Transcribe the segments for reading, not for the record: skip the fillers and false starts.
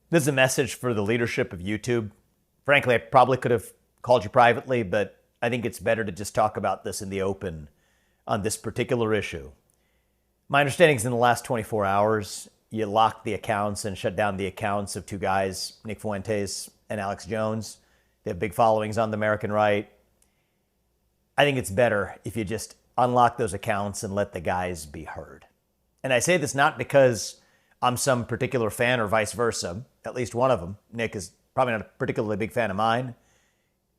This is a message for the leadership of YouTube. Frankly, I probably could have called you privately, but I think it's better to just talk about this in the open on this particular issue. My understanding is in the last 24 hours, you locked the accounts and shut down the accounts of two guys, Nick Fuentes and Alex Jones. They have big followings on the American right. I think it's better if you just unlock those accounts and let the guys be heard. And I say this not because I'm some particular fan or vice versa. At least one of them, Nick, is probably not a particularly big fan of mine.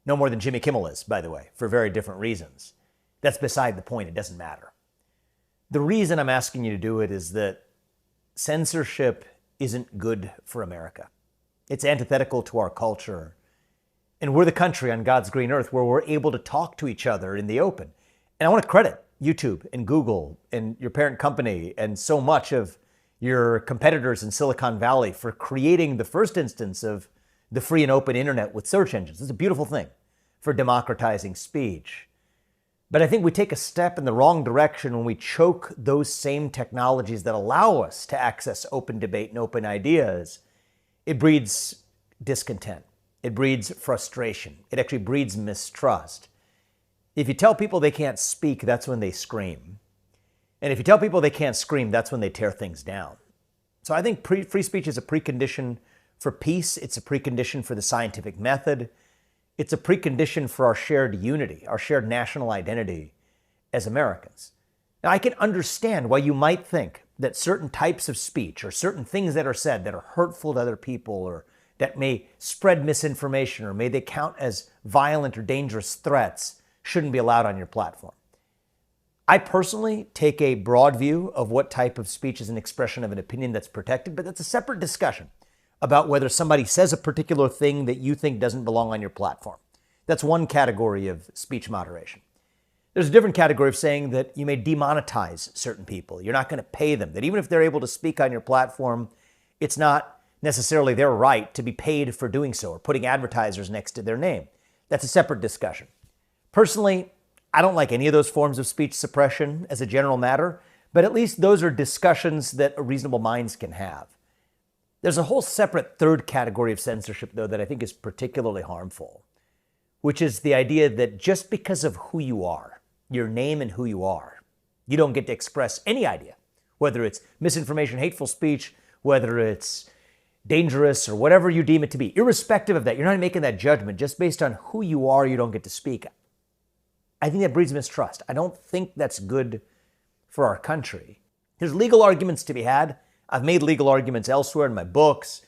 No more than Jimmy Kimmel is, by the way, for very different reasons. That's beside the point. It doesn't matter. The reason I'm asking you to do it is that censorship isn't good for America. It's antithetical to our culture. And we're the country on God's green earth where we're able to talk to each other in the open. And I want to credit YouTube and Google and your parent company and so much of your competitors in Silicon Valley for creating the first instance of the free and open internet with search engines. It's a beautiful thing for democratizing speech. But I think we take a step in the wrong direction when we choke those same technologies that allow us to access open debate and open ideas. It breeds discontent. It breeds frustration. It actually breeds mistrust. If you tell people they can't speak, that's when they scream. And if you tell people they can't scream, that's when they tear things down. So I think free speech is a precondition for peace. It's a precondition for the scientific method. It's a precondition for our shared unity, our shared national identity as Americans. Now, I can understand why you might think that certain types of speech or certain things that are said that are hurtful to other people or that may spread misinformation or may they count as violent or dangerous threats shouldn't be allowed on your platform. I personally take a broad view of what type of speech is an expression of an opinion that's protected, but that's a separate discussion about whether somebody says a particular thing that you think doesn't belong on your platform. That's one category of speech moderation. There's a different category of saying that you may demonetize certain people. You're not going to pay them, that even if they're able to speak on your platform, it's not necessarily their right to be paid for doing so or putting advertisers next to their name. That's a separate discussion. Personally, I don't like any of those forms of speech suppression as a general matter, but at least those are discussions that reasonable minds can have. There's a whole separate third category of censorship, though, that I think is particularly harmful, which is the idea that just because of who you are, your name and who you are, you don't get to express any idea, whether it's misinformation, hateful speech, whether it's dangerous or whatever you deem it to be. Irrespective of that, you're not making that judgment. Just based on who you are, you don't get to speak. I think that breeds mistrust. I don't think that's good for our country. There's legal arguments to be had. I've made legal arguments elsewhere in my books,